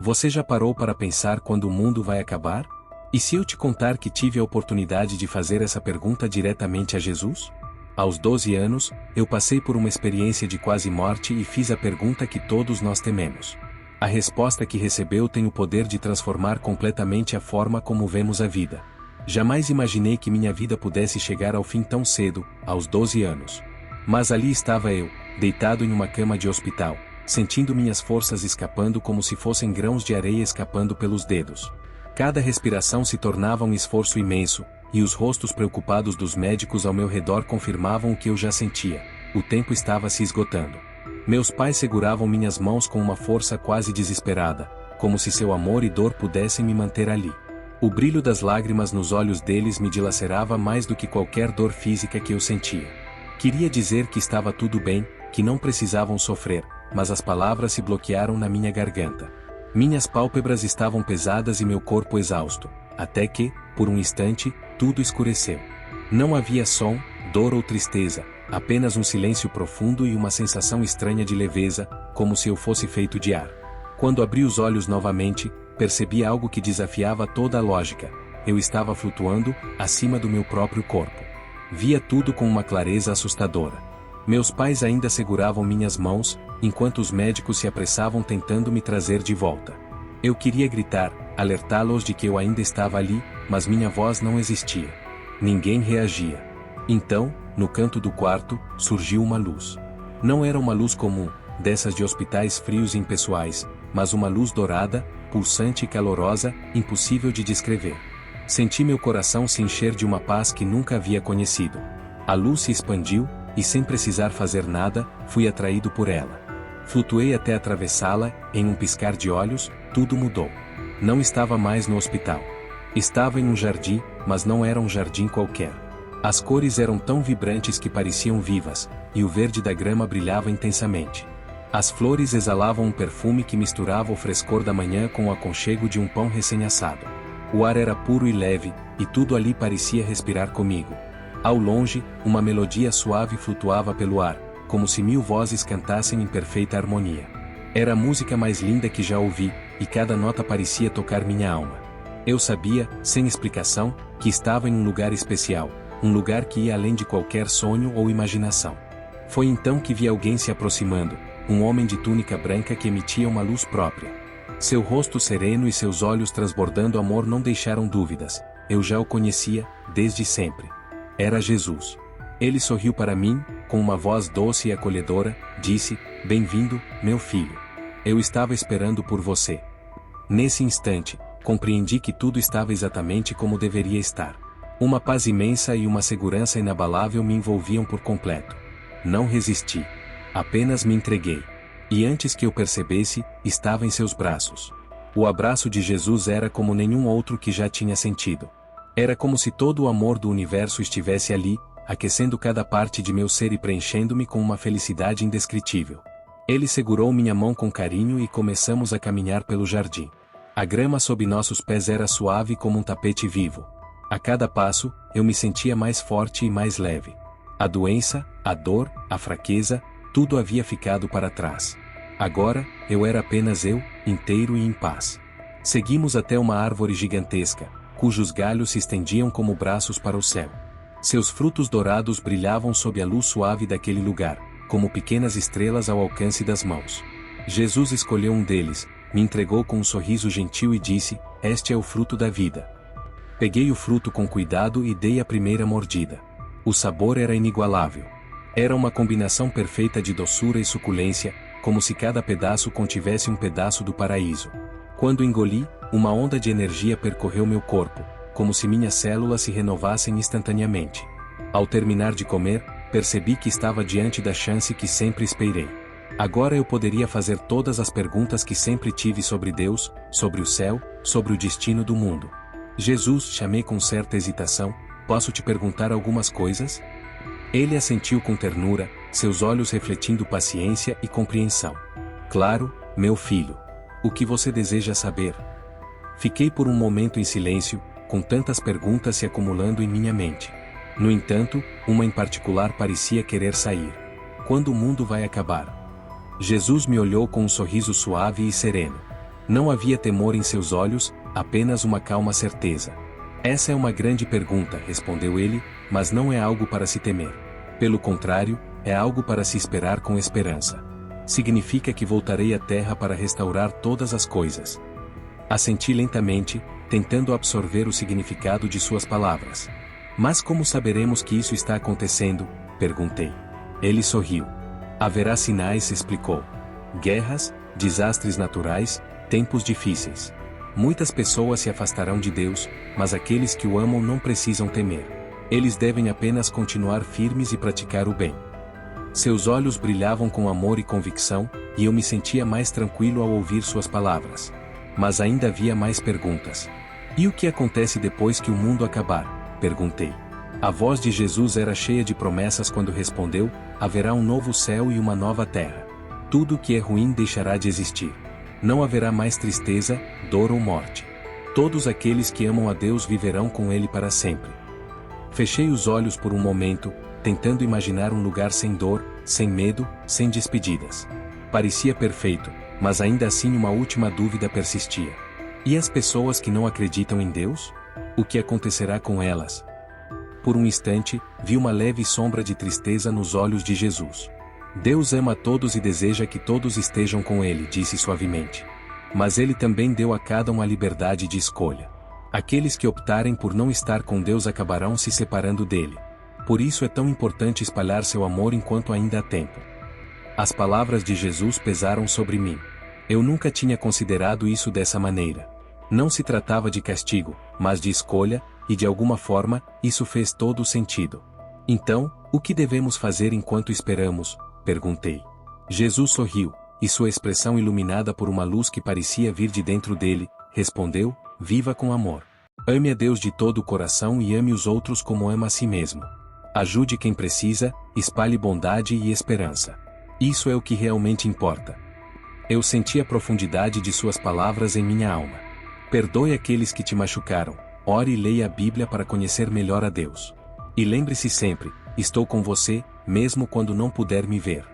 Você já parou para pensar quando o mundo vai acabar? E se eu te contar que tive a oportunidade de fazer essa pergunta diretamente a Jesus? Aos 12 anos, eu passei por uma experiência de quase morte e fiz a pergunta que todos nós tememos. A resposta que recebeu tem o poder de transformar completamente a forma como vemos a vida. Jamais imaginei que minha vida pudesse chegar ao fim tão cedo, aos 12 anos. Mas ali estava eu, deitado em uma cama de hospital, sentindo minhas forças escapando como se fossem grãos de areia escapando pelos dedos. Cada respiração se tornava um esforço imenso, e os rostos preocupados dos médicos ao meu redor confirmavam o que eu já sentia. O tempo estava se esgotando. Meus pais seguravam minhas mãos com uma força quase desesperada, como se seu amor e dor pudessem me manter ali. O brilho das lágrimas nos olhos deles me dilacerava mais do que qualquer dor física que eu sentia. Queria dizer que estava tudo bem, que não precisavam sofrer, mas as palavras se bloquearam na minha garganta. Minhas pálpebras estavam pesadas e meu corpo exausto, até que, por um instante, tudo escureceu. Não havia som, dor ou tristeza, apenas um silêncio profundo e uma sensação estranha de leveza, como se eu fosse feito de ar. Quando abri os olhos novamente, percebi algo que desafiava toda a lógica. Eu estava flutuando, acima do meu próprio corpo. Via tudo com uma clareza assustadora. Meus pais ainda seguravam minhas mãos, enquanto os médicos se apressavam tentando me trazer de volta. Eu queria gritar, alertá-los de que eu ainda estava ali, mas minha voz não existia. Ninguém reagia. Então, no canto do quarto, surgiu uma luz. Não era uma luz comum, dessas de hospitais frios e impessoais, mas uma luz dourada, pulsante e calorosa, impossível de descrever. Senti meu coração se encher de uma paz que nunca havia conhecido. A luz se expandiu, e sem precisar fazer nada, fui atraído por ela. Flutuei até atravessá-la, em um piscar de olhos, tudo mudou. Não estava mais no hospital. Estava em um jardim, mas não era um jardim qualquer. As cores eram tão vibrantes que pareciam vivas, e o verde da grama brilhava intensamente. As flores exalavam um perfume que misturava o frescor da manhã com o aconchego de um pão recém-assado. O ar era puro e leve, e tudo ali parecia respirar comigo. Ao longe, uma melodia suave flutuava pelo ar, como se 1000 vozes cantassem em perfeita harmonia. Era a música mais linda que já ouvi, e cada nota parecia tocar minha alma. Eu sabia, sem explicação, que estava em um lugar especial, um lugar que ia além de qualquer sonho ou imaginação. Foi então que vi alguém se aproximando, um homem de túnica branca que emitia uma luz própria. Seu rosto sereno e seus olhos transbordando amor não deixaram dúvidas. Eu já o conhecia, desde sempre. Era Jesus. Ele sorriu para mim, com uma voz doce e acolhedora, disse: "Bem-vindo, meu filho. Eu estava esperando por você." Nesse instante, compreendi que tudo estava exatamente como deveria estar. Uma paz imensa e uma segurança inabalável me envolviam por completo. Não resisti. Apenas me entreguei. E antes que eu percebesse, estava em seus braços. O abraço de Jesus era como nenhum outro que já tinha sentido. Era como se todo o amor do universo estivesse ali, aquecendo cada parte de meu ser e preenchendo-me com uma felicidade indescritível. Ele segurou minha mão com carinho e começamos a caminhar pelo jardim. A grama sob nossos pés era suave como um tapete vivo. A cada passo, eu me sentia mais forte e mais leve. A doença, a dor, a fraqueza, tudo havia ficado para trás. Agora, eu era apenas eu, inteiro e em paz. Seguimos até uma árvore gigantesca, cujos galhos se estendiam como braços para o céu. Seus frutos dourados brilhavam sob a luz suave daquele lugar, como pequenas estrelas ao alcance das mãos. Jesus escolheu um deles, me entregou com um sorriso gentil e disse: "Este é o fruto da vida." Peguei o fruto com cuidado e dei a primeira mordida. O sabor era inigualável. Era uma combinação perfeita de doçura e suculência, como se cada pedaço contivesse um pedaço do paraíso. Quando engoli, uma onda de energia percorreu meu corpo, como se minhas células se renovassem instantaneamente. Ao terminar de comer, percebi que estava diante da chance que sempre esperei. Agora eu poderia fazer todas as perguntas que sempre tive sobre Deus, sobre o céu, sobre o destino do mundo. "Jesus", chamei com certa hesitação, "posso te perguntar algumas coisas?" Ele assentiu com ternura, seus olhos refletindo paciência e compreensão. "Claro, meu filho. O que você deseja saber?" Fiquei por um momento em silêncio, com tantas perguntas se acumulando em minha mente. No entanto, uma em particular parecia querer sair. "Quando o mundo vai acabar?" Jesus me olhou com um sorriso suave e sereno. Não havia temor em seus olhos, apenas uma calma certeza. Essa é uma grande pergunta, respondeu ele, mas não é algo para se temer. Pelo contrário, é algo para se esperar com esperança. Significa que voltarei à terra para restaurar todas as coisas. Assenti lentamente, tentando absorver o significado de suas palavras. Mas como saberemos que isso está acontecendo? Perguntei. Ele sorriu. Haverá sinais, explicou. Guerras, desastres naturais, tempos difíceis. Muitas pessoas se afastarão de Deus, mas aqueles que o amam não precisam temer. Eles devem apenas continuar firmes e praticar o bem. Seus olhos brilhavam com amor e convicção, e eu me sentia mais tranquilo ao ouvir suas palavras. Mas ainda havia mais perguntas. E o que acontece depois que o mundo acabar? Perguntei. A voz de Jesus era cheia de promessas quando respondeu: haverá um novo céu e uma nova terra. Tudo o que é ruim deixará de existir. Não haverá mais tristeza, dor ou morte. Todos aqueles que amam a Deus viverão com Ele para sempre. Fechei os olhos por um momento, tentando imaginar um lugar sem dor, sem medo, sem despedidas. Parecia perfeito, mas ainda assim uma última dúvida persistia. E as pessoas que não acreditam em Deus? O que acontecerá com elas? Por um instante, vi uma leve sombra de tristeza nos olhos de Jesus. Deus ama a todos e deseja que todos estejam com Ele, disse suavemente. Mas Ele também deu a cada um a liberdade de escolha. Aqueles que optarem por não estar com Deus acabarão se separando dele. Por isso é tão importante espalhar seu amor enquanto ainda há tempo. As palavras de Jesus pesaram sobre mim. Eu nunca tinha considerado isso dessa maneira. Não se tratava de castigo, mas de escolha, e de alguma forma, isso fez todo o sentido. Então, o que devemos fazer enquanto esperamos? Perguntei. Jesus sorriu, e sua expressão iluminada por uma luz que parecia vir de dentro dele, respondeu: viva com amor. Ame a Deus de todo o coração e ame os outros como ama a si mesmo. Ajude quem precisa, espalhe bondade e esperança. Isso é o que realmente importa. Eu senti a profundidade de suas palavras em minha alma. Perdoe aqueles que te machucaram, ore e leia a Bíblia para conhecer melhor a Deus. E lembre-se sempre: estou com você, mesmo quando não puder me ver.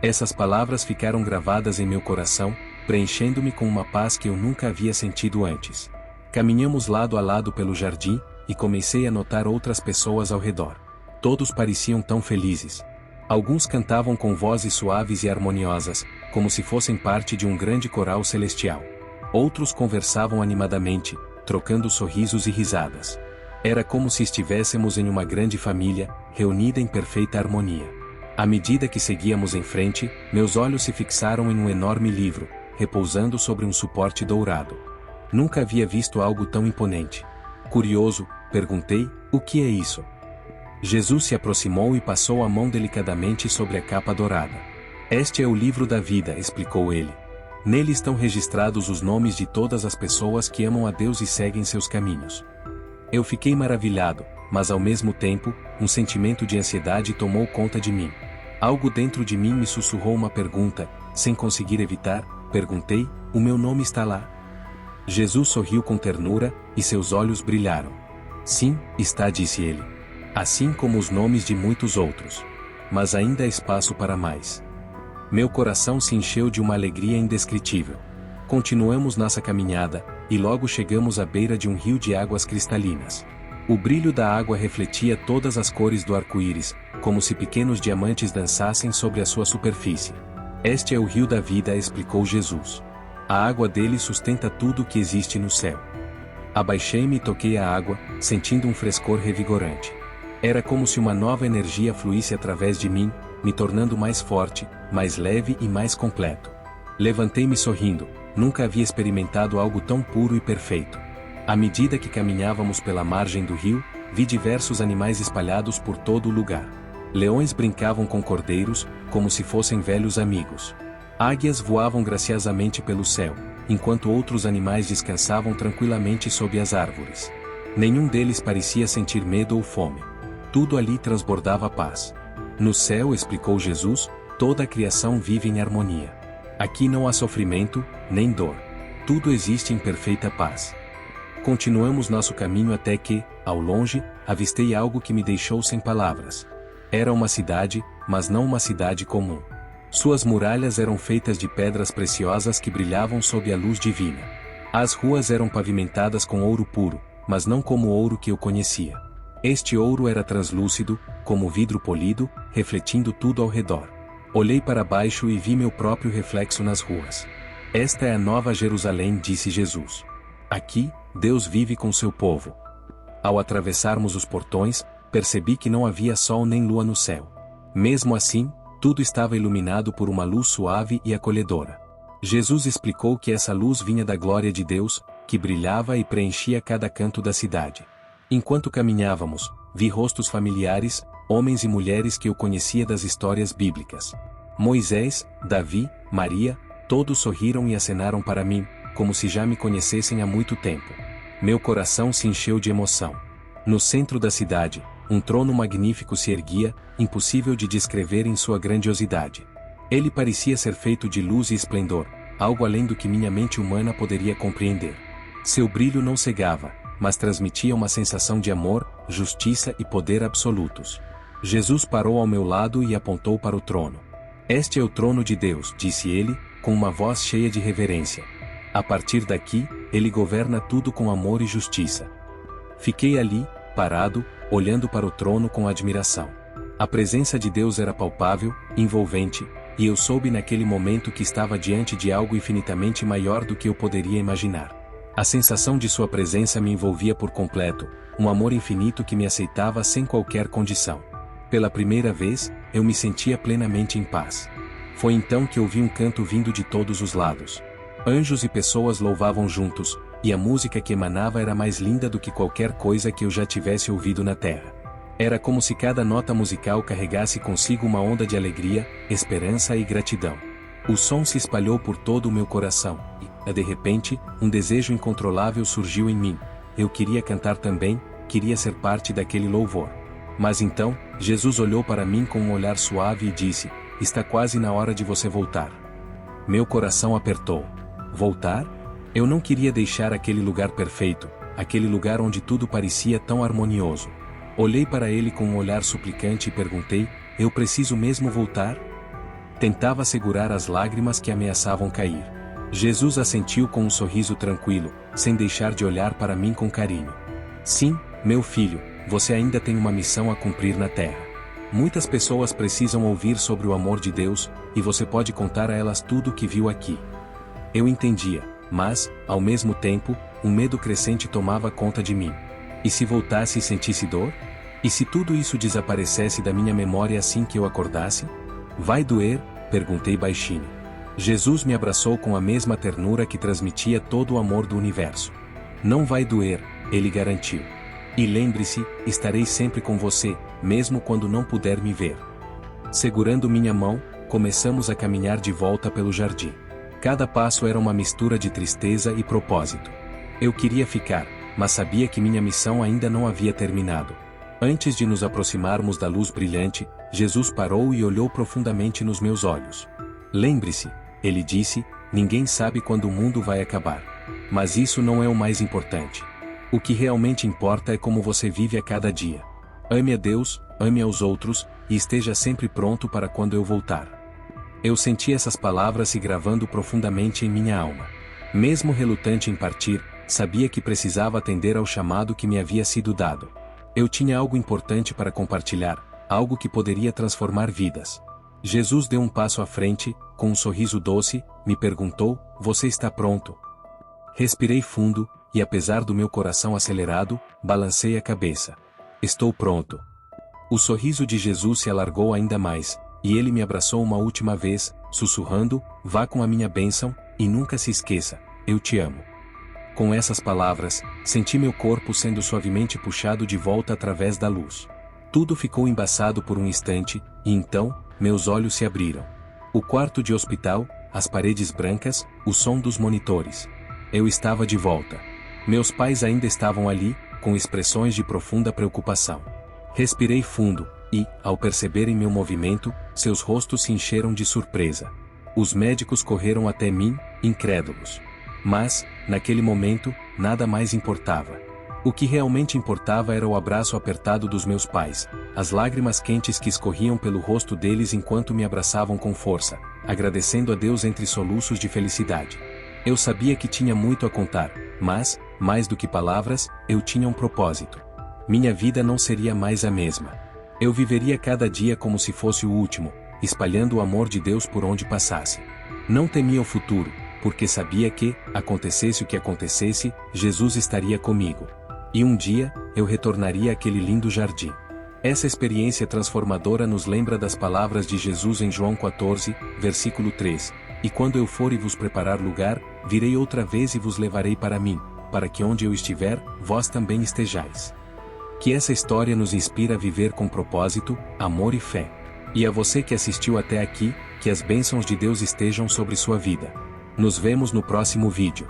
Essas palavras ficaram gravadas em meu coração, preenchendo-me com uma paz que eu nunca havia sentido antes. Caminhamos lado a lado pelo jardim, e comecei a notar outras pessoas ao redor. Todos pareciam tão felizes. Alguns cantavam com vozes suaves e harmoniosas, como se fossem parte de um grande coral celestial. Outros conversavam animadamente, trocando sorrisos e risadas. Era como se estivéssemos em uma grande família, reunida em perfeita harmonia. À medida que seguíamos em frente, meus olhos se fixaram em um enorme livro, repousando sobre um suporte dourado. Nunca havia visto algo tão imponente. Curioso, perguntei: o que é isso? Jesus se aproximou e passou a mão delicadamente sobre a capa dourada. Este é o livro da vida, explicou ele. Nele estão registrados os nomes de todas as pessoas que amam a Deus e seguem seus caminhos. Eu fiquei maravilhado, mas ao mesmo tempo, um sentimento de ansiedade tomou conta de mim. Algo dentro de mim me sussurrou uma pergunta, sem conseguir evitar. Perguntei: o meu nome está lá? Jesus sorriu com ternura, e seus olhos brilharam. Sim, está, disse ele. Assim como os nomes de muitos outros. Mas ainda há espaço para mais. Meu coração se encheu de uma alegria indescritível. Continuamos nossa caminhada, e logo chegamos à beira de um rio de águas cristalinas. O brilho da água refletia todas as cores do arco-íris, como se pequenos diamantes dançassem sobre a sua superfície. Este é o rio da vida, explicou Jesus. A água dele sustenta tudo o que existe no céu. Abaixei-me e toquei a água, sentindo um frescor revigorante. Era como se uma nova energia fluísse através de mim, me tornando mais forte, mais leve e mais completo. Levantei-me sorrindo, nunca havia experimentado algo tão puro e perfeito. À medida que caminhávamos pela margem do rio, vi diversos animais espalhados por todo o lugar. Leões brincavam com cordeiros, como se fossem velhos amigos. Águias voavam graciosamente pelo céu, enquanto outros animais descansavam tranquilamente sob as árvores. Nenhum deles parecia sentir medo ou fome. Tudo ali transbordava paz. No céu, explicou Jesus, toda a criação vive em harmonia. Aqui não há sofrimento, nem dor. Tudo existe em perfeita paz. Continuamos nosso caminho até que, ao longe, avistei algo que me deixou sem palavras. Era uma cidade, mas não uma cidade comum. Suas muralhas eram feitas de pedras preciosas que brilhavam sob a luz divina. As ruas eram pavimentadas com ouro puro, mas não como o ouro que eu conhecia. Este ouro era translúcido, como vidro polido, refletindo tudo ao redor. Olhei para baixo e vi meu próprio reflexo nas ruas. Esta é a Nova Jerusalém, disse Jesus. Aqui, Deus vive com seu povo. Ao atravessarmos os portões, percebi que não havia sol nem lua no céu. Mesmo assim, tudo estava iluminado por uma luz suave e acolhedora. Jesus explicou que essa luz vinha da glória de Deus, que brilhava e preenchia cada canto da cidade. Enquanto caminhávamos, vi rostos familiares, homens e mulheres que eu conhecia das histórias bíblicas. Moisés, Davi, Maria, todos sorriram e acenaram para mim, como se já me conhecessem há muito tempo. Meu coração se encheu de emoção. No centro da cidade, um trono magnífico se erguia, impossível de descrever em sua grandiosidade. Ele parecia ser feito de luz e esplendor, algo além do que minha mente humana poderia compreender. Seu brilho não cegava, mas transmitia uma sensação de amor, justiça e poder absolutos. Jesus parou ao meu lado e apontou para o trono. Este é o trono de Deus, disse ele, com uma voz cheia de reverência. A partir daqui, ele governa tudo com amor e justiça. Fiquei ali, parado, olhando para o trono com admiração. A presença de Deus era palpável, envolvente, e eu soube naquele momento que estava diante de algo infinitamente maior do que eu poderia imaginar. A sensação de sua presença me envolvia por completo, um amor infinito que me aceitava sem qualquer condição. Pela primeira vez, eu me sentia plenamente em paz. Foi então que ouvi um canto vindo de todos os lados. Anjos e pessoas louvavam juntos, e a música que emanava era mais linda do que qualquer coisa que eu já tivesse ouvido na terra. Era como se cada nota musical carregasse consigo uma onda de alegria, esperança e gratidão. O som se espalhou por todo o meu coração, e, de repente, um desejo incontrolável surgiu em mim. Eu queria cantar também, queria ser parte daquele louvor. Mas então, Jesus olhou para mim com um olhar suave e disse: "Está quase na hora de você voltar." Meu coração apertou. Voltar? Eu não queria deixar aquele lugar perfeito, aquele lugar onde tudo parecia tão harmonioso. Olhei para ele com um olhar suplicante e perguntei: "Eu preciso mesmo voltar?" Tentava segurar as lágrimas que ameaçavam cair. Jesus assentiu com um sorriso tranquilo, sem deixar de olhar para mim com carinho. "Sim, meu filho, você ainda tem uma missão a cumprir na terra. Muitas pessoas precisam ouvir sobre o amor de Deus, e você pode contar a elas tudo o que viu aqui." Eu entendia, mas, ao mesmo tempo, um medo crescente tomava conta de mim. E se voltasse e sentisse dor? E se tudo isso desaparecesse da minha memória assim que eu acordasse? "Vai doer?" perguntei baixinho. Jesus me abraçou com a mesma ternura que transmitia todo o amor do universo. "Não vai doer", ele garantiu. "E lembre-se, estarei sempre com você, mesmo quando não puder me ver." Segurando minha mão, começamos a caminhar de volta pelo jardim. Cada passo era uma mistura de tristeza e propósito. Eu queria ficar, mas sabia que minha missão ainda não havia terminado. Antes de nos aproximarmos da luz brilhante, Jesus parou e olhou profundamente nos meus olhos. "Lembre-se", ele disse, "ninguém sabe quando o mundo vai acabar. Mas isso não é o mais importante. O que realmente importa é como você vive a cada dia. Ame a Deus, ame aos outros, e esteja sempre pronto para quando eu voltar." Eu senti essas palavras se gravando profundamente em minha alma. Mesmo relutante em partir, sabia que precisava atender ao chamado que me havia sido dado. Eu tinha algo importante para compartilhar, algo que poderia transformar vidas. Jesus deu um passo à frente, com um sorriso doce, me perguntou: "Você está pronto?" Respirei fundo, e apesar do meu coração acelerado, balancei a cabeça. "Estou pronto." O sorriso de Jesus se alargou ainda mais, e ele me abraçou uma última vez, sussurrando: "Vá com a minha bênção, e nunca se esqueça, eu te amo." Com essas palavras, senti meu corpo sendo suavemente puxado de volta através da luz. Tudo ficou embaçado por um instante, e então, meus olhos se abriram. O quarto de hospital, as paredes brancas, o som dos monitores. Eu estava de volta. Meus pais ainda estavam ali, com expressões de profunda preocupação. Respirei fundo, e, ao perceberem meu movimento, seus rostos se encheram de surpresa. Os médicos correram até mim, incrédulos. Mas, naquele momento, nada mais importava. O que realmente importava era o abraço apertado dos meus pais, as lágrimas quentes que escorriam pelo rosto deles enquanto me abraçavam com força, agradecendo a Deus entre soluços de felicidade. Eu sabia que tinha muito a contar, mas, mais do que palavras, eu tinha um propósito. Minha vida não seria mais a mesma. Eu viveria cada dia como se fosse o último, espalhando o amor de Deus por onde passasse. Não temia o futuro, porque sabia que, acontecesse o que acontecesse, Jesus estaria comigo. E um dia, eu retornaria àquele lindo jardim. Essa experiência transformadora nos lembra das palavras de Jesus em João 14, versículo 3. E quando eu for e vos preparar lugar, virei outra vez e vos levarei para mim, para que onde eu estiver, vós também estejais. Que essa história nos inspira a viver com propósito, amor e fé. E a você que assistiu até aqui, que as bênçãos de Deus estejam sobre sua vida. Nos vemos no próximo vídeo.